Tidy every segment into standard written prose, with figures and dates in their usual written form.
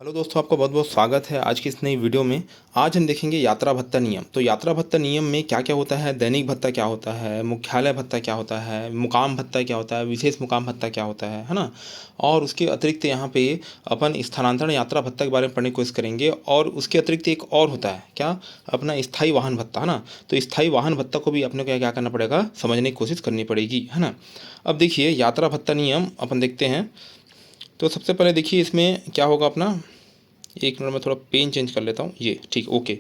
Hello दोस्तों, आपका बहुत बहुत स्वागत है आज की इस नई वीडियो में। आज हम देखेंगे यात्रा भत्ता नियम। तो यात्रा भत्ता नियम में क्या क्या होता है, दैनिक भत्ता क्या होता है, मुख्यालय भत्ता क्या होता है, मुकाम भत्ता क्या होता है, विशेष मुकाम भत्ता क्या होता है ना। और उसके अतिरिक्त यहाँ पे अपन स्थानांतरण यात्रा भत्ता के बारे में पढ़ने की कोशिश करेंगे। और उसके अतिरिक्त एक और होता है क्या, अपना स्थायी वाहन भत्ता, है ना। तो स्थायी वाहन भत्ता को भी अपने को क्या करना पड़ेगा, समझने की कोशिश करनी पड़ेगी, है ना। अब देखिए यात्रा भत्ता नियम अपन देखते हैं। तो सबसे पहले देखिए इसमें क्या होगा अपना, एक मिनट में थोड़ा पेन चेंज कर लेता हूँ, ये ठीक ओके।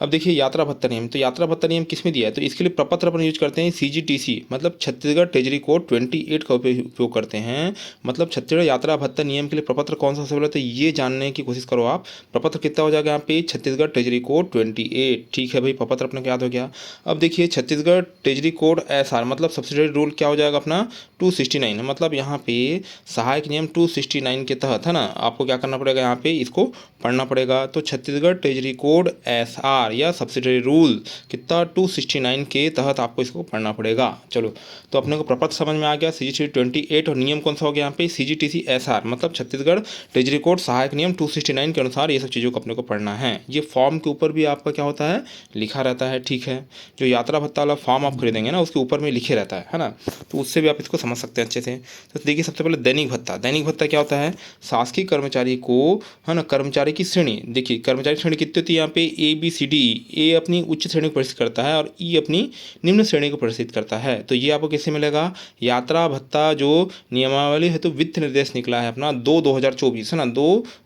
अब देखिए यात्रा भत्ता नियम, तो यात्रा भत्ता नियम किस में दिया है, तो इसके लिए प्रपत्र अपन यूज करते हैं CGTC, मतलब छत्तीसगढ़ ट्रेजरी कोड 28 का उपयोग करते हैं। मतलब छत्तीसगढ़ यात्रा भत्ता नियम के लिए प्रपत्र कौन सा सबसे, तो ये जानने की कोशिश करो आप। प्रपत्र कितना हो जाएगा यहाँ पे, छत्तीसगढ़ ट्रेजरी कोड 28। ठीक है भाई, प्रपत्र अपने को याद हो गया। अब देखिए छत्तीसगढ़ ट्रेजरी कोड SR मतलब सब्सिडरी रूल क्या हो जाएगा अपना 269, मतलब यहाँ पे सहायक नियम 269 के तहत, है ना, आपको क्या करना पड़ेगा, यहाँ पे इसको पढ़ना पड़ेगा। तो छत्तीसगढ़ ट्रेजरी कोड SR या सब्सिडरी रूल कितना 269 के तहत आपको इसको पढ़ना पड़ेगा। चलो, तो अपने को प्रपत्र समझ में आ गया, CGTC 28, और नियम कौन सा हो गया यहाँ पे, CGTC SR मतलब छत्तीसगढ़ ट्रेजरी कोड सहायक नियम 269 के अनुसार ये सब चीज़ों को अपने को पढ़ना है। ये फॉर्म के ऊपर भी आपका क्या होता है, लिखा रहता है। ठीक है, जो यात्रा भत्ता वाला फॉर्म आप खरीदेंगे ना, उसके ऊपर में लिखे रहता है ना। तो उससे भी आप इसको समझ सकते हैं अच्छे से। तो देखिए सबसे पहले दैनिक भत्ता। दैनिक भत्ता क्या होता है, शासकीय कर्मचारी को, है ना, कर्मचारी की श्रेणी, देखिए कर्मचारी श्रेणी कितनी होती है यहाँ पे, ABCD। ए अपनी उच्च श्रेणी को प्रदर्शित करता है और ई अपनी निम्न श्रेणी को प्रदर्शित करता है। तो ये आपको कैसे मिलेगा, यात्रा भत्ता जो नियमावली है तो वित्त निर्देश निकला है अपना 2024, है ना,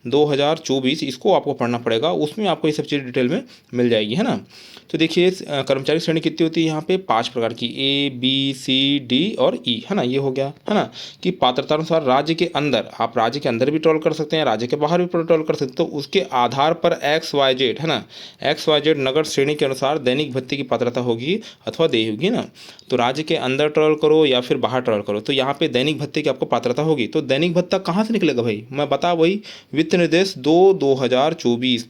2024, इसको आपको पढ़ना पड़ेगा। उसमें आपको ये सब चीज़ डिटेल में मिल जाएगी, है ना। तो देखिए कर्मचारी श्रेणी कितनी होती है यहाँ पे, 5 प्रकार की, ABCD और E, है ना। ये हो गया, है ना, कि पात्रता अनुसार राज्य के अंदर, आप राज्य के अंदर भी ट्रोल कर सकते हैं, राज्य के बाहर भी ट्रोल कर सकते हैं। तो उसके आधार पर XYZ, है ना, XYZ नगर श्रेणी के अनुसार दैनिक भत्ते की पात्रता होगी अथवा देय होगी ना। तो राज्य के अंदर ट्रोल करो या फिर बाहर ट्रोल करो, तो यहाँ पे दैनिक भत्ते की आपको पात्रता होगी। तो दैनिक भत्ता कहाँ से निकलेगा भाई, मैं बता, वही वित्त निर्देश 2024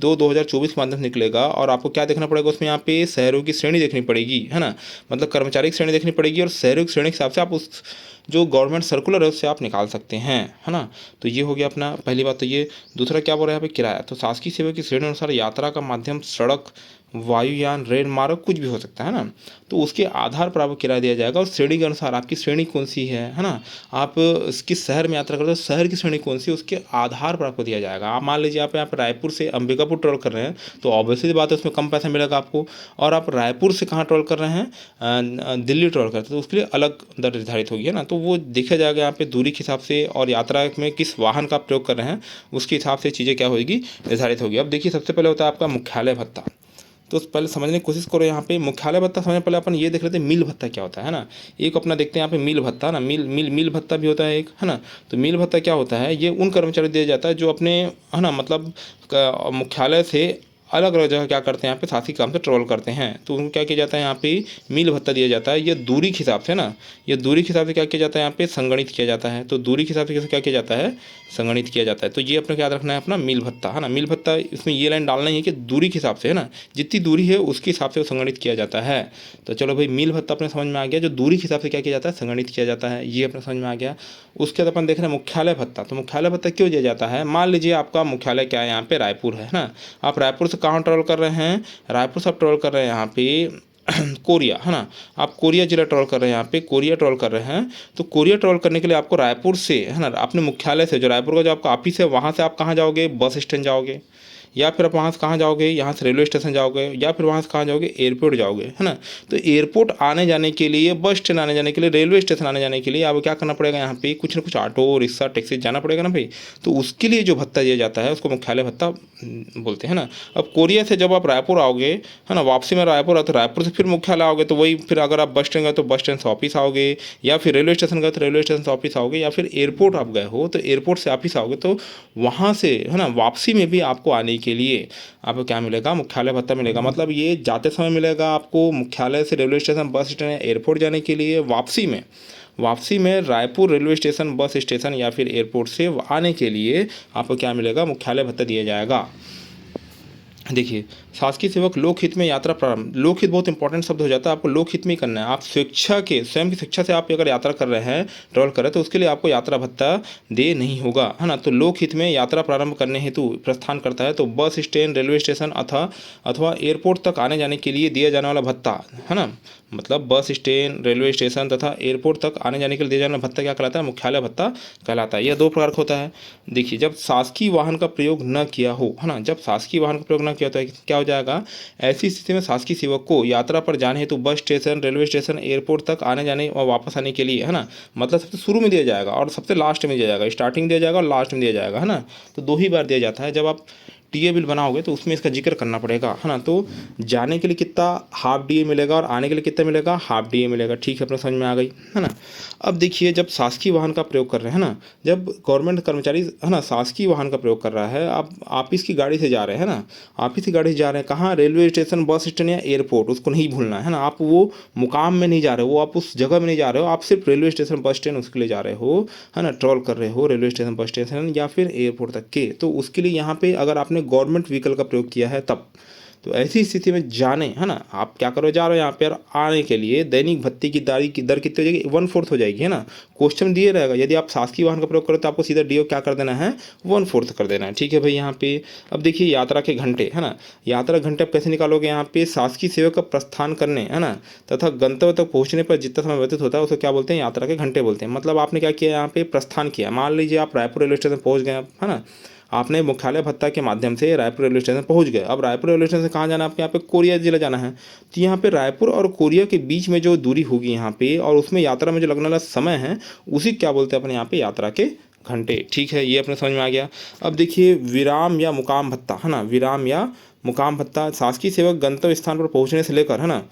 के माध्यम से निकलेगा। और आपको क्या देखना पड़ेगा उसमें, यहाँ पे शहरों की श्रेणी देखनी पड़ेगी, है ना, मतलब कर्मचारी की श्रेणी देखनी पड़ेगी, और शहरों की श्रेणी के हिसाब से आप उस जो गवर्नमेंट सर्कुलर है उससे आप निकाल सकते हैं, है ना। तो ये हो गया अपना पहली बात। तो ये दूसरा क्या बोल रहा है यहाँ पे, किराया। तो शासकीय सेवा की श्रेणी अनुसार यात्रा का माध्यम सड़क, वायुयान, रेल मार्ग कुछ भी हो सकता है ना। तो उसके आधार पर आपको किराया दिया जाएगा, और श्रेणी के अनुसार आपकी श्रेणी कौन सी है ना, आप किस शहर में यात्रा करते हो, शहर की श्रेणी कौन सी है, उसके आधार पर आपको दिया जाएगा। आप मान लीजिए आप यहाँ पर रायपुर से अंबिकापुर ट्रैवल कर रहे हैं, तो ऑब्वियसली बात है उसमें कम पैसा मिलेगा आपको। और आप रायपुर से कहाँ ट्रैवल कर रहे हैं, दिल्ली ट्रैवल करते हैं, तो उसके लिए अलग दर निर्धारित होगी, है ना। तो वो देखा जाएगा यहाँ पे दूरी के हिसाब से, और यात्रा में किस वाहन का प्रयोग कर रहे हैं उसके हिसाब से चीज़ें क्या होगी, निर्धारित होगी। अब देखिए सबसे पहले होता है आपका मुख्यालय भत्ता। तो पहले समझने की कोशिश करो यहाँ पे मुख्यालय भत्ता समझने पहले अपन ये देख लेते हैं मील भत्ता क्या होता है ना। एक अपना देखते हैं यहाँ पे मील भत्ता ना, मील भत्ता भी होता है एक, है ना। तो मील भत्ता क्या होता है, ये उन कर्मचारी दिया जाता है जो अपने, है ना, मतलब मुख्यालय से अलग अलग जगह क्या करते हैं, यहाँ पे शासकीय काम से ट्रैवल करते हैं, तो उनको क्या किया जाता है, यहाँ पे मील भत्ता दिया जाता है। ये दूरी के हिसाब से ना, ये दूरी के हिसाब से क्या किया जाता है, यहाँ पे संगणित किया जाता है। तो दूरी के हिसाब से कैसे क्या किया जाता है, संगणित किया जाता है। तो ये अपने याद रखना है अपना मील भत्ता, है ना। मील भत्ता इसमें ये लाइन डालना ही है कि दूरी के हिसाब से, है ना, जितनी दूरी है उसके हिसाब से वो संगणित किया जाता है। तो चलो भाई, मील भत्ता अपने समझ में आ गया, जो दूरी के हिसाब से क्या किया जाता है, संगणित किया जाता है, ये अपने समझ में आ गया। उसके बाद अपन देख रहे हैं मुख्यालय भत्ता। तो मुख्यालय भत्ता क्यों दिया जाता है, मान लीजिए आपका मुख्यालय क्या है, यहाँ पे रायपुर है ना। आप रायपुर से कहाँ ट्रैवल कर रहे हैं, रायपुर से आप ट्रैवल कर रहे हैं यहाँ पे कोरिया, है ना। आप कोरिया जिला ट्रैवल कर रहे हैं, यहाँ पे कोरिया ट्रैवल कर रहे हैं। तो कोरिया ट्रैवल करने के लिए आपको रायपुर से, है ना, अपने मुख्यालय से, जो रायपुर का जो आपका ऑफिस है, वहाँ से आप कहाँ जाओगे, बस स्टैंड जाओगे, या फिर आप वहाँ से कहाँ जाओगे, यहाँ से रेलवे स्टेशन जाओगे, या फिर वहाँ से कहाँ जाओगे, एयरपोर्ट जाओगे, है ना। तो एयरपोर्ट आने जाने के लिए, बस स्टैंड आने जाने के लिए, रेलवे स्टेशन आने जाने के लिए आपको क्या करना पड़ेगा, यहाँ पे कुछ ना कुछ ऑटो, रिक्शा, टैक्सी जाना पड़ेगा ना भाई। तो उसके लिए जो भत्ता दिया जाता है उसको मुख्यालय भत्ता बोलते हैं ना। अब कोरिया से जब आप रायपुर आओगे, है ना, वापसी में रायपुर आओ, तो रायपुर से फिर मुख्यालय आओगे, तो वही फिर अगर आप बस स्टैंड गए तो बस स्टैंड से ऑफिस आओगे, या फिर रेलवे स्टेशन गए तो रेलवे स्टेशन से ऑफिस आओगे, या फिर एयरपोर्ट आप गए हो तो एयरपोर्ट से ऑफिस आओगे। तो वहाँ से, है ना, वापसी में भी आपको आने के लिए आपको क्या मिलेगा, मुख्यालय भत्ता मिलेगा। मतलब ये जाते समय मिलेगा आपको मुख्यालय से रेलवे स्टेशन, बस स्टैंड या एयरपोर्ट जाने के लिए, वापसी में Raipur railway station, bus station या फिर एयरपोर्ट से आने के लिए आपको क्या मिलेगा, मुख्यालय भत्ता दिया जाएगा। देखिए, शासकीय सेवक लोकहित में यात्रा प्रारंभ, लोकहित बहुत इंपॉर्टेंट शब्द हो जाता है, आपको लोकहित में ही करना है। आप स्वेच्छा के, स्वयं की स्वेच्छा से आप अगर यात्रा कर रहे हैं, ट्रैवल कर रहे हैं, तो उसके लिए आपको यात्रा भत्ता दे नहीं होगा, है ना। तो लोकहित में यात्रा प्रारंभ करने हेतु प्रस्थान करता है तो बस स्टैंड, रेलवे स्टेशन अथवा एयरपोर्ट तक आने जाने के लिए दिया जाने वाला भत्ता, है ना, मतलब बस स्टैंड, रेलवे स्टेशन तथा एयरपोर्ट तक आने जाने के लिए दिया जाने वाला भत्ता क्या कहलाता है? मुख्यालय भत्ता कहलाता है। यह दो प्रकार का होता है। देखिए, जब शासकीय वाहन का प्रयोग न किया हो, है ना, जब शासकीय वाहन का प्रयोग न किया तो क्या हो जाएगा? ऐसी स्थिति में शासकीय सेवक को यात्रा पर जाने हेतु bus station, railway station, airport तक आने जाने और वापस आने के लिए, है ना, मतलब सबसे शुरू में दिया जाएगा और सबसे लास्ट में दिया जाएगा। स्टार्टिंग दिया जाएगा और लास्ट में दिया जाएगा, है ना। तो दो ही बार दिया जाता है। जब आप टीए बिल बनाओगे तो उसमें इसका जिक्र करना पड़ेगा, है ना। तो जाने के लिए कितना हाफ डीए मिलेगा और आने के लिए कितना मिलेगा? हाफ डीए मिलेगा। ठीक है, अपने समझ में आ गई, है ना। अब देखिए, जब शासकीय वाहन का प्रयोग कर रहे हैं ना, जब गवर्नमेंट कर्मचारी, है ना, शासकीय वाहन का प्रयोग कर रहा है, आप ऑफिस की गाड़ी से जा रहे हैं ना, ऑफिस की गाड़ी से जा रहे हैं कहाँ? रेलवे स्टेशन, बस स्टैंड या एयरपोर्ट, उसको नहीं भूलना है ना। आप वो मुकाम में नहीं जा रहे हो, आप उस जगह में नहीं जा रहे हो, आप सिर्फ रेलवे स्टेशन, बस स्टैंड उसके लिए जा रहे हो, है ना, ट्रैवल कर रहे हो रेलवे स्टेशन, बस स्टेशन या फिर एयरपोर्ट तक के। तो उसके लिए यहाँ पे अगर आपने गवर्नमेंट व्हीकल का प्रयोग किया है तब, तो ऐसी स्थिति में जाने, है ना, आप क्या करो, जा रहे हो यहाँ पर आने के लिए दैनिक भत्ते की दर कितनी हो जाएगी? 1/4 हो जाएगी, है ना। क्वेश्चन दिए रहेगा, यदि आप शासकीय वाहन का प्रयोग करो तो आपको सीधा डीओ क्या कर देना है? 1/4 कर देना है। ठीक है भाई। यहाँ पे अब देखिए, यात्रा के घंटे, है ना, यात्रा घंटे आप कैसे निकालोगे? यहाँ पे शासकीय सेवक का प्रस्थान करने, है ना, तथा गंतव्य तक पहुँचने पर जितना समय व्यतीत होता है उसको क्या बोलते हैं? यात्रा के घंटे बोलते हैं। मतलब आपने क्या किया? यहाँ पे प्रस्थान किया। मान लीजिए आप रायपुर रेलवे स्टेशन पहुँच गए, है ना, आपने मुख्यालय भत्ता के माध्यम से रायपुर रेलवे स्टेशन पहुंच गए। अब रायपुर रेलवे स्टेशन से कहाँ जाना है? आपके यहाँ पे कोरिया जिला जाना है। तो यहाँ पे रायपुर और कोरिया के बीच में जो दूरी होगी यहाँ पे, और उसमें यात्रा में जो लगने वाला समय है, उसी क्या बोलते हैं अपने यहाँ पे? यात्रा के घंटे। ठीक है, ये अपने समझ में आ गया। अब देखिए, विराम या मुकाम भत्ता, है ना, विराम या मुकाम भत्ता, शासकीय सेवक गंतव्य स्थान पर पहुँचने से लेकर, है ना,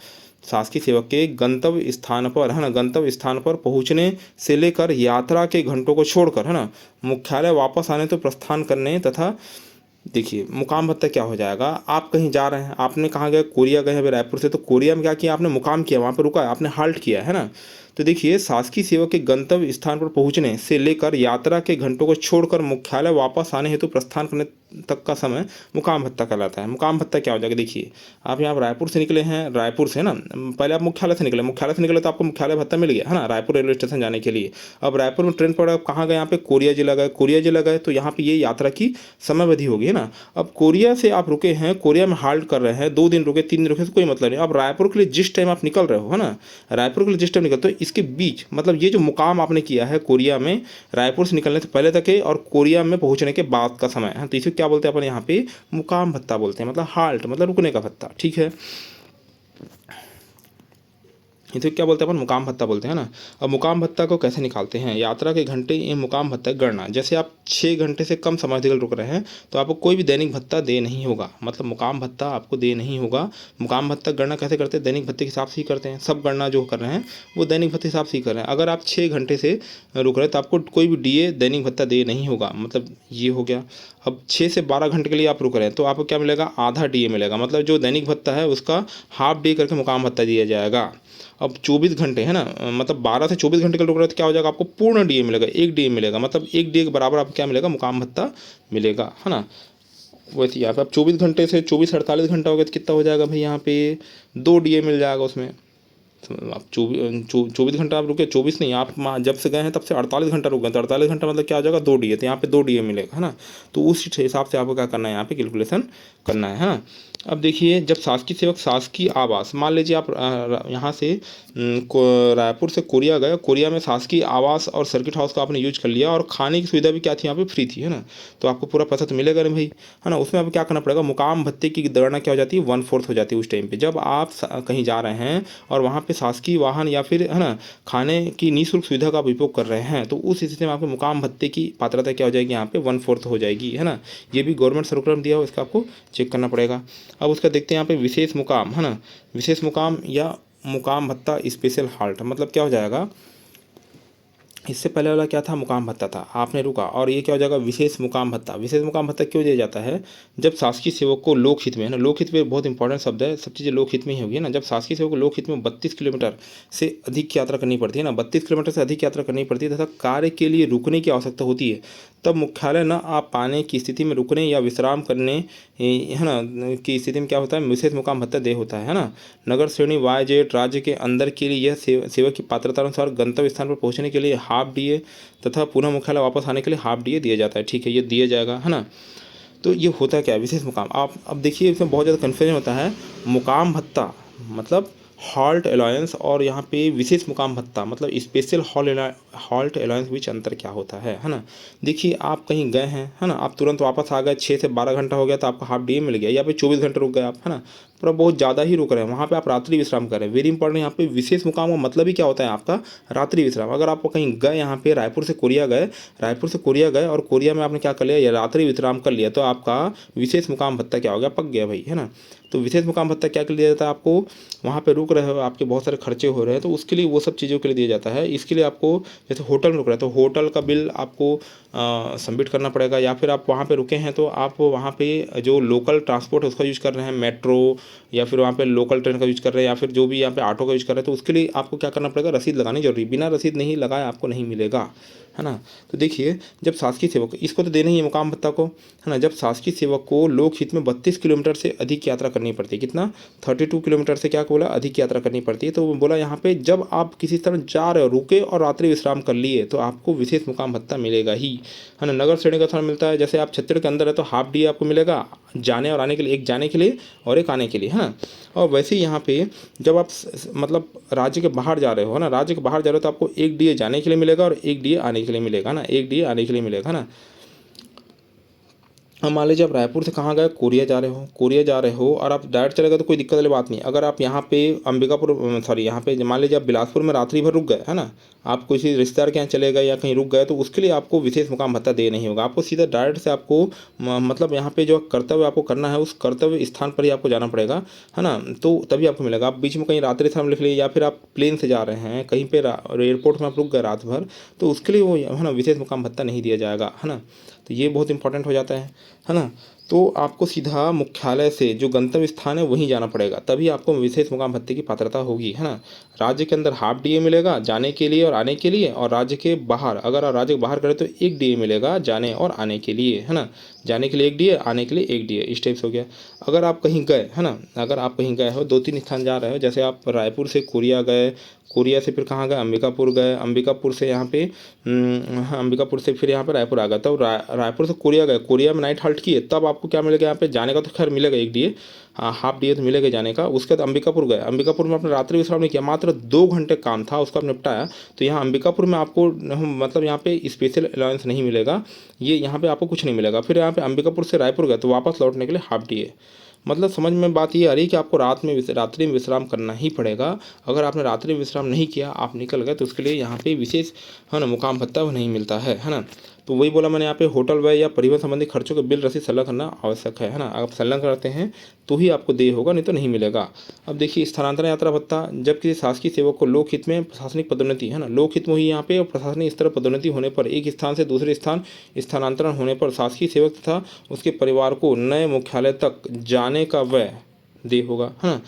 शासकीय सेवक के गंतव्य स्थान पर, है ना, गंतव्य स्थान पर पहुंचने से लेकर यात्रा के घंटों को छोड़कर, है ना, मुख्यालय वापस आने तो प्रस्थान करने तथा, देखिए, मुकाम भत्ता क्या हो जाएगा? आप कहीं जा रहे हैं, आपने कहाँ गए? कोरिया गए हैं अभी रायपुर से, तो कोरिया में क्या किया आपने? मुकाम किया, वहाँ पर रुका, आपने हाल्ट किया, है ना। तो देखिए, शासकीय सेवक के गंतव्य स्थान पर पहुंचने से लेकर यात्रा के घंटों को छोड़कर मुख्यालय वापस आने हेतु प्रस्थान करने तक का समय मुकाम भत्ता कहलाता है। मुकाम भत्ता क्या हो जाएगा? देखिए, आप यहाँ रायपुर से निकले हैं, रायपुर से ना, पहले आप मुख्यालय से निकले तो आपको मुख्यालय भत्ता मिल गया, है ना, रायपुर रेलवे स्टेशन जाने के लिए। अब रायपुर में ट्रेन पड़ा, आप कहाँ गए? यहाँ पे कोरिया जिला गए, तो यहाँ पे ये यात्रा की समयावधि होगी, है ना। अब कोरिया से आप रुके हैं, कोरिया में हाल्ट कर रहे हैं, 2 दिन रुके, 3 दिन रुके, तो कोई मतलब नहीं। अब रायपुर के लिए जिस टाइम आप निकल रहे हो, है ना, रायपुर के लिए जिस टाइम निकलते हो, इसके बीच, मतलब ये जो मुकाम आपने किया है कोरिया में, रायपुर से निकलने से पहले तक है और कोरिया में पहुंचने के बाद का समय है, तो इसे क्या बोलते हैं अपन यहाँ पे? मुकाम भत्ता बोलते हैं, मतलब हाल्ट, मतलब रुकने का भत्ता। ठीक है, इसे क्या बोलते हैं अपन? मुकाम भत्ता बोलते हैं ना। अब मुकाम भत्ता को कैसे निकालते हैं? यात्रा के घंटे एवं मुकाम भत्ता की गणना, जैसे आप 6 घंटे से कम समय के लिए रुक रहे हैं तो आपको कोई भी दैनिक भत्ता दे नहीं होगा, मतलब मुकाम भत्ता आपको दे नहीं होगा। मुकाम भत्ता गणना कैसे करते हैं? दैनिक भत्ते के हिसाब से ही करते हैं। सब गणना जो कर रहे हैं वो दैनिक भत्ते के हिसाब से ही कर रहे हैं। अगर आप 6 घंटे से रुक रहे हैं तो आपको कोई भी डीए दैनिक भत्ता दे नहीं होगा, मतलब ये हो गया। अब 6 से 12 घंटे के लिए आप रुक रहे हैं तो आपको क्या मिलेगा? आधा डीए मिलेगा, मतलब जो दैनिक भत्ता है उसका हाफ डे करके मुकाम भत्ता दिया जाएगा। अब 24 घंटे, है ना, मतलब 12 से 24 घंटे का रुक रहे तो क्या हो जाएगा? आपको पूर्ण डीए मिलेगा, 1 डीए मिलेगा, मतलब 1 डीए के बराबर आपको क्या मिलेगा? मुकाम भत्ता मिलेगा, है ना। वैसे यहाँ पे आप 24 घंटे से 24-48 घंटा हो गया तो कितना हो जाएगा भाई? यहाँ पे 2 डीए मिल जाएगा उसमें। आप 24 घंटा आप रुके, 24 नहीं, आप जब से गए हैं तब से 48 घंटा रुक गए, तो 48 घंटा मतलब क्या हो जाएगा? 2 डीए, तो यहाँ पे 2 डीए मिलेगा, है ना। तो उस हिसाब से आपको क्या करना है? यहाँ पे कैलकुलेशन करना है ना। अब देखिए, जब शासकीय सेवक शासकीय आवास, मान लीजिए आप यहाँ से रायपुर से कोरिया गए, कोरिया में शासकीय आवास और सर्किट हाउस का आपने यूज कर लिया और खाने की सुविधा भी क्या थी? यहाँ पे फ्री थी, है ना। तो आपको पूरा पैसा तो मिलेगा नहीं भाई, है ना। उसमें आपको क्या करना पड़ेगा? मुकाम भत्ते की गणना क्या हो जाती है? 1/4 हो जाती है उस टाइम पे, जब आप कहीं जा रहे हैं और वहाँ पे शासकीय वाहन या फिर, है ना, खाने की निःशुल्क सुविधा का आप उपयोग कर रहे हैं, तो उस स्थिति में आपको मुकाम भत्ते की पात्रता क्या हो जाएगी? यहाँ पे 1/4 हो जाएगी, है ना। ये भी गवर्नमेंट सर्कुलर में दिया हो, इसका आपको चेक करना पड़ेगा। अब उसका देखते हैं यहाँ पे विशेष मुकाम, है ना, विशेष मुकाम या मुकाम भत्ता स्पेशल हाल्ट, मतलब क्या हो जाएगा? इससे पहले वाला क्या था? मुकाम भत्ता था, आपने रुका, और ये क्या हो जाएगा? विशेष मुकाम भत्ता। विशेष मुकाम भत्ता क्यों दिया जाता है? जब शासकीय सेवक को लोकहित में, है ना, लोकहित में बहुत इंपॉर्टेंट शब्द है, सब चीज़ें लोकहित में ही होगी ना। जब शासकीय सेवक को लोकहित में 32 किलोमीटर से अधिक यात्रा करनी पड़ती है ना, 32 किलोमीटर से अधिक यात्रा करनी पड़ती है तथा कार्य के लिए रुकने की आवश्यकता होती है, तब मुख्यालय न आ पाने की स्थिति में रुकने या विश्राम करने है ना की स्थिति में क्या होता है, विशेष मुकाम भत्ता दे होता है ना। नगर श्रेणी वाई जेड राज्य के अंदर के लिए यह सेवक की पात्रता अनुसार गंतव्य स्थान पर पहुंचने के लिए हाफ डीए तथा पुनः मुख्यालय वापस आने के लिए हाफ डीए दिया जाता है। ठीक है, ये दिया जाएगा, है ना। तो ये होता क्या है, विशेष मुकाम। आप अब देखिए इसमें बहुत ज़्यादा कन्फ्यूजन होता है। मुकाम भत्ता मतलब हॉल्ट अलाउंस और यहाँ पे विशेष मुकाम भत्ता मतलब स्पेशल हॉल्ट अलाउंस बीच अंतर क्या होता है ना। देखिए आप कहीं गए हैं, है ना, आप तुरंत वापस आ गए, 6 से 12 घंटा हो गया तो आपको हाफ डे मिल गया, या फिर 24 घंटे रुक गए आप, है ना, पर बहुत ज़्यादा ही रुक रहे हैं, वहाँ पे आप रात्रि विश्राम कर रहे हैं। वेरी इंपॉर्टेंट, यहाँ पे विशेष मुकाम का मतलब ही क्या होता है, आपका रात्रि विश्राम। अगर आप कहीं गए, यहाँ पे रायपुर से कोरिया गए और कोरिया में आपने क्या कर लिया, या रात्रि विश्राम कर लिया, तो आपका विशेष मुकाम भत्ता क्या हो गया, पक गया भाई, है ना। तो विशेष मुकाम भत्ता क्या के लिए दिया जाता है आपको, वहाँ पे रुक रहे हो, आपके बहुत सारे खर्चे हो रहे हैं, तो उसके लिए वो सब चीज़ों के लिए दिया जाता है। इसके लिए आपको जैसे होटल में रुक रहे हैं तो होटल का बिल आपको सबमिट करना पड़ेगा, या फिर आप वहाँ पे रुके हैं तो आप वहाँ पे जो लोकल ट्रांसपोर्ट है उसका यूज़ कर रहे हैं, मेट्रो या फिर वहाँ पे लोकल ट्रेन का यूज़ कर रहे हैं, या फिर जो भी यहाँ पे ऑटो का यूज़ कर रहे हैं, तो उसके लिए आपको क्या करना पड़ेगा, रसीद लगानी जरूरी। बिना रसीद नहीं लगाए आपको नहीं मिलेगा, है ना। तो देखिए जब शासकीय सेवक, इसको तो देना ही है मुकाम भत्ता को, है ना। जब शासकीय सेवक को लोकहित में 32 किलोमीटर से अधिक यात्रा करनी पड़ती है, कितना, 32 किलोमीटर से क्या बोला, अधिक यात्रा करनी पड़ती है, तो बोला यहाँ पे जब आप किसी तरह जा रहे हो, रुके और रात्रि विश्राम कर लिए, तो आपको विशेष मुकाम भत्ता मिलेगा ही, है ना। नगर श्रेणी का थोड़ा मिलता है, जैसे आप छत्तीसगढ़ के अंदर है तो हाफ डी आपको मिलेगा जाने और आने के लिए, एक जाने के लिए और एक आने के लिए, है ना। और वैसे ही यहाँ पे जब आप मतलब राज्य के बाहर जा रहे हो, है ना, राज्य के बाहर जा रहे हो तो आपको एक डीए जाने के लिए मिलेगा और एक डीए आने के लिए मिलेगा ना, एक डीए आने के लिए मिलेगा ना। अब मान लीजिए आप रायपुर से कहाँ गए, कोरिया जा रहे हो और आप डायरेक्ट चले गए तो कोई दिक्कत वाली बात नहीं। अगर आप यहाँ पे अंबिकापुर सॉरी यहाँ पे मान लीजिए आप बिलासपुर में रात्रि भर रुक गए, है ना, आप किसी रिश्तेदार के यहाँ चले गए या कहीं रुक गए, तो उसके लिए आपको विशेष मुकाम भत्ता दे नहीं होगा, आपको सीधा डायरेक्ट से आपको मतलब यहाँ पे जो कर्तव्य आपको करना है उस कर्तव्य स्थान पर ही आपको जाना पड़ेगा, है ना, तो तभी आपको मिलेगा। आप बीच में कहीं रात्रि स्थान लिख लिए, या फिर आप प्लेन से जा रहे हैं कहीं पर एयरपोर्ट में आप रुक गए रात भर, तो उसके लिए वो, है ना, विशेष मुकाम भत्ता नहीं दिया जाएगा, है ना। तो ये बहुत इंपॉर्टेंट हो जाता है ना। तो आपको सीधा मुख्यालय से जो गंतव्य स्थान है वहीं जाना पड़ेगा, तभी आपको विशेष मुकाम भत्ते की पात्रता होगी, है ना। राज्य के अंदर हाफ डीए मिलेगा जाने के लिए और आने के लिए, और राज्य के बाहर, अगर आप राज्य के बाहर करें तो एक डीए मिलेगा जाने और आने के लिए, है ना। जाने के लिए एक डीए, आने के लिए एक डीए, इस टाइप से हो गया। अगर आप कहीं गए, है ना, अगर आप कहीं गए हो 2-3 स्थान जा रहे हो, जैसे आप रायपुर से कोरिया गए, कोरिया से फिर कहाँ गए, अंबिकापुर गए, अंबिकापुर से यहाँ पे हाँ, अंबिकापुर से फिर यहाँ पे रायपुर आ गए, तब रायपुर से कोरिया गए, कोरिया में नाइट हाल्ट किए, तब आपको क्या मिलेगा, यहाँ पे जाने का तो खैर मिलेगा एक डीए, हाँ हाफ डीए तो मिलेगा जाने का। उसके बाद अंबिकापुर गए, अंबिकापुर में आपने रात्रि विश्राम नहीं किया, मात्र 2 घंटे काम था उसको आप निपटाया, तो यहाँ अंबिकापुर में आपको मतलब यहाँ पे स्पेशल अलाउंस नहीं मिलेगा, ये यहाँ पे आपको कुछ नहीं मिलेगा। फिर यहाँ पे अंबिकापुर से रायपुर गए तो वापस लौटने के लिए हाफ डीए। मतलब समझ में बात ये आ रही है कि आपको रात्रि में विश्राम करना ही पड़ेगा। अगर आपने रात्रि विश्राम नहीं किया, आप निकल गए, तो उसके लिए यहाँ पे विशेष, है ना, मुकाम भत्ता वो नहीं मिलता है ना। तो वही बोला मैंने, यहाँ पे होटल व्यय या परिवहन संबंधी खर्चों के बिल रसीद संलग्न करना आवश्यक है ना। आप संलग्न करते हैं तो ही आपको देय होगा, नहीं तो नहीं मिलेगा। अब देखिए स्थानांतरण यात्रा भत्ता, जब किसी शासकीय सेवक को लोकहित में प्रशासनिक पदोन्नति, है ना, लोकहित में ही यहाँ पे प्रशासनिक स्तर पदोन्नति होने पर एक स्थान से दूसरे स्थान स्थानांतरण होने पर शासकीय सेवक तथा उसके परिवार को नए मुख्यालय तक जाने का व्यय देय होगा, है ना।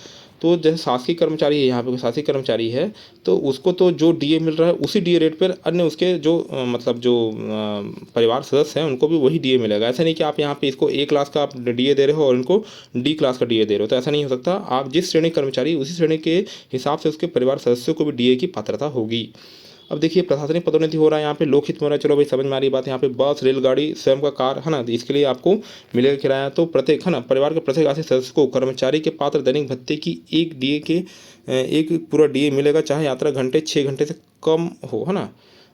तो जैसे शासकीय कर्मचारी है, यहाँ पे शासकीय कर्मचारी है तो उसको तो जो डीए मिल रहा है उसी डीए रेट पर अन्य उसके जो मतलब जो परिवार सदस्य हैं उनको भी वही डीए मिलेगा। ऐसा नहीं कि आप यहाँ पे इसको A क्लास का आप डीए दे रहे हो और इनको D क्लास का डीए दे रहे हो, तो ऐसा नहीं हो सकता। आप जिस श्रेणी कर्मचारी उसी श्रेणी के हिसाब से उसके परिवार सदस्यों को भी डीए की पात्रता होगी। अब देखिए प्रशासनिक पदोन्नति हो रहा है, यहाँ पे लोकहित में हो रहा है, चलो भाई समझ में आ रही बात। यहाँ पे बस, रेलगाड़ी, स्वयं का कार, है ना, इसके लिए आपको मिलेगा किराया। तो प्रत्येक, है ना, परिवार के प्रत्येक आश्रित सदस्य को कर्मचारी के पात्र दैनिक भत्ते की एक डीए के एक पूरा डीए मिलेगा, चाहे यात्रा घंटे 6 घंटे से कम हो, है ना।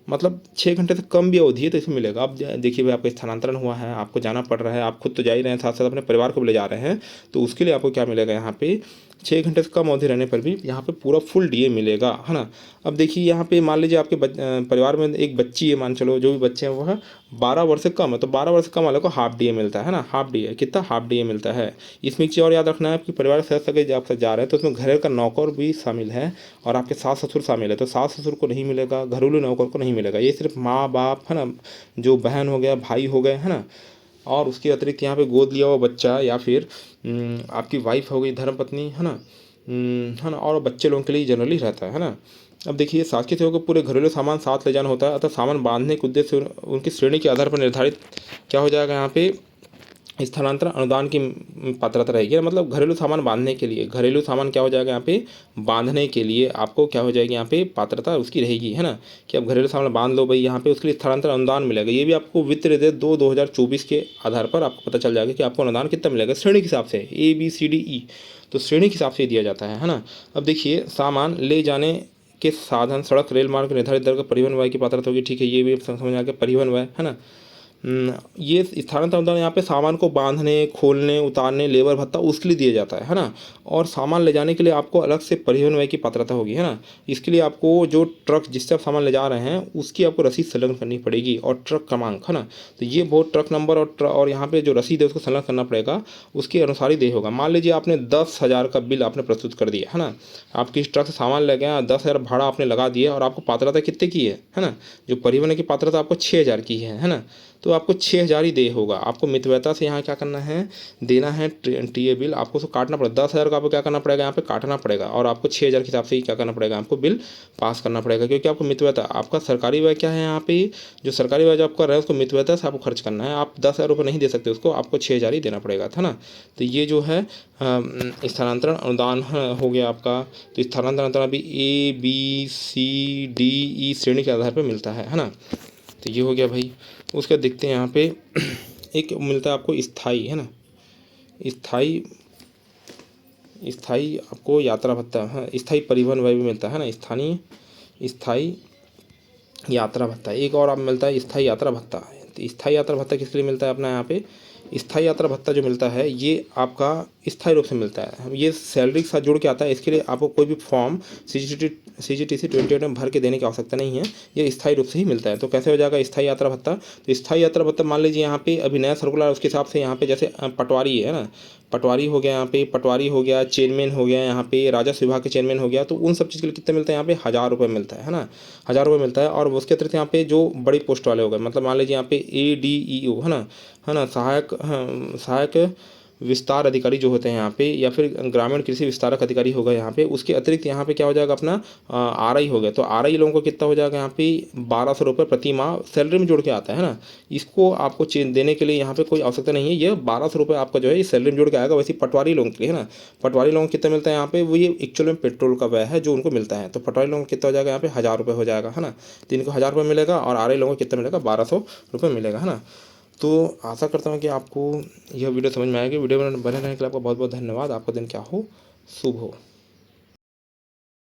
मतलब 6 घंटे से कम भी अवधि है तो इसमें मिलेगा। अब देखिए भाई आपका स्थानांतरण हुआ है, आपको जाना पड़ रहा है, आप खुद तो जा ही रहे हैं, साथ साथ अपने परिवार को भी ले जा रहे हैं, तो उसके लिए आपको क्या मिलेगा, यहाँ पे 6 घंटे से कम अवधि रहने पर भी यहाँ पे पूरा फुल डीए मिलेगा, है ना। अब देखिए यहाँ पे मान लीजिए आपके परिवार में एक बच्ची है, मान चलो जो भी बच्चे हैं वो है 12 वर्ष से कम है, तो 12 वर्ष से कम वाले को हाफ डीए मिलता है ना, हाफ डीए कितना, हाफ डीए मिलता है। इसमें एक चीज़ और याद रखना है कि परिवार के सदस्य अगर आप जा रहे हैं तो उसमें घर का नौकर भी शामिल है और आपके सास ससुर शामिल है, तो सास ससुर को नहीं मिलेगा, घरेलू नौकर को नहीं मिलेगा। ये सिर्फ माँ बाप, है ना, जो बहन हो गया, भाई हो गए, है ना, और उसके अतिरिक्त यहाँ पे गोद लिया हुआ बच्चा या फिर आपकी वाइफ हो गई, धर्मपत्नी, है ना, है ना, और बच्चे लोगों के लिए जनरली रहता है ना। अब देखिए शासकीय सेवकों को पूरे घरेलू सामान साथ ले जाना होता है, अतः सामान बांधने के उद्देश्य से उनकी श्रेणी के आधार पर निर्धारित क्या हो जाएगा यहाँ पे स्थानांतरण अनुदान की पात्रता रहेगी। मतलब घरेलू सामान बांधने के लिए, घरेलू सामान क्या हो जाएगा यहाँ पे बांधने के लिए आपको क्या हो जाएगी यहाँ पे पात्रता उसकी रहेगी, है ना, कि आप घरेलू सामान बांध लो भाई, यहाँ पे उसके लिए स्थानांतरण अनुदान मिलेगा। ये भी आपको वित्त निधि 2024 के आधार पर आपको पता चल जाएगा कि आपको अनुदान कितना मिलेगा श्रेणी के हिसाब से, ABCDE, तो श्रेणी के हिसाब से दिया जाता है ना। अब देखिए सामान ले जाने के साधन सड़क रेल मार्ग निर्धारित दर का परिवहन व्यय की पात्रता होगी, ठीक है, ये भी समझ आ गया परिवहन व्यय, है ना। ये स्थानांतरण अनुदान यहाँ पे सामान को बांधने, खोलने, उतारने, लेबर भत्ता उसके लिए दिया जाता है ना। और सामान ले जाने के लिए आपको अलग से परिवहन व्यय की पात्रता होगी, है ना। इसके लिए आपको जो ट्रक जिससे आप सामान ले जा रहे हैं उसकी आपको रसीद संलग्न करनी पड़ेगी और ट्रक क्रमांक, है ना। तो ये बहुत ट्रक नंबर और यहाँ पे जो रसीद है उसको संलग्न करना पड़ेगा, उसके अनुसार ही देय होगा। मान लीजिए आपने 10,000 का बिल आपने प्रस्तुत कर दिया, है ना, आप किस ट्रक से सामान ले गए, 10,000 भाड़ा आपने लगा दिया और आपको पात्रता कितने की है ना, जो परिवहन की पात्रता आपको 6,000 की है ना, तो आपको 6,000 ही दे होगा। आपको मितव्ययता से यहाँ क्या करना है, देना है टीए बिल, आपको उसको काटना पड़ेगा। 10,000 का आपको क्या करना पड़ेगा, यहाँ पे काटना पड़ेगा और आपको 6,000 के हिसाब से ही क्या करना पड़ेगा, आपको बिल पास करना पड़ेगा, क्योंकि आपको मितव्ययता, आपका सरकारी व्यय क्या है यहाँ पे, जो सरकारी व्यय जो आप कर रहे हैं उसको मितव्ययता से आपको खर्च करना है। आप 10,000 रुपये नहीं दे सकते उसको, आपको 6,000 ही देना पड़ेगा था ना। तो ये जो है स्थानांतरण अनुदान हो गया आपका। तो स्थानांतरण अनुदान अभी ABCDE श्रेणी के आधार पर मिलता है ना। तो ये हो गया भाई। उसका देखते हैं यहाँ पे एक मिलता है आपको स्थाई, है ना, स्थाई आपको यात्रा भत्ता, हाँ, स्थाई परिवहन व्यय भी मिलता है ना, स्थाई यात्रा भत्ता। एक और आप मिलता है स्थाई यात्रा भत्ता। तो स्थाई यात्रा भत्ता किसके लिए मिलता है अपना यहाँ पे, स्थाई यात्रा भत्ता जो मिलता है ये आपका स्थायी रूप से मिलता है, ये सैलरी के साथ जुड़ के आता है। इसके लिए आपको कोई भी फॉर्म CGTC 28 में भर के देने की आवश्यकता नहीं है, ये स्थायी रूप से ही मिलता है। तो कैसे हो जाएगा स्थायी यात्रा भत्ता, तो स्थायी यात्रा भत्ता मान लीजिए यहाँ पे अभी नया सर्कुलर उसके हिसाब से यहाँ पे जैसे पटवारी है ना, पटवारी हो गया यहाँ पे, पटवारी हो गया, चेयरमैन हो गया यहाँ पे, राजस्व विभाग के चेयरमैन हो गया, तो उन सब चीज़ के लिए कितना मिलता है यहाँ पे 1,000 रुपये मिलता है ना, 1,000 रुपये मिलता है। और उसके अतिरिक्त यहाँ पे जो बड़ी पोस्ट वाले हो गए, मतलब मान लीजिए यहाँ पे ADEO है ना, सहायक विस्तार अधिकारी जो होते हैं यहाँ पे, या फिर ग्रामीण कृषि विस्तारक अधिकारी होगा यहाँ पे, उसके अतिरिक्त यहाँ पे क्या हो जाएगा अपना RI हो गया। तो RI लोगों को कितना हो जाएगा यहाँ पे 1,200 रुपये प्रति माह सैलरी में जुड़ के आता है ना। इसको आपको देने के लिए यहाँ पे कोई आवश्यकता नहीं है, ये 1,200 रुपये आपका जो है ये सैलरी में जुड़ के आएगा। वैसे पटवारी लोगों के लिए, है ना, पटवारी लोगों को कितना मिलता है यहाँ पे, वो ये एक्चुअल में पेट्रोल का व्यय है जो उनको मिलता है। तो पटवारी लोगों को कितना हो जाएगा यहाँ पे 1,000 रुपये हो जाएगा, है ना। तो इनको 1,000 रुपये मिलेगा और RI लोगों को कितना मिलेगा 1,200 रुपये मिलेगा, है ना। तो आशा करता हूँ कि आपको यह वीडियो समझ में आएगी। वीडियो में बने रहने के लिए आपका बहुत बहुत धन्यवाद। आपका दिन क्या हो, शुभ हो।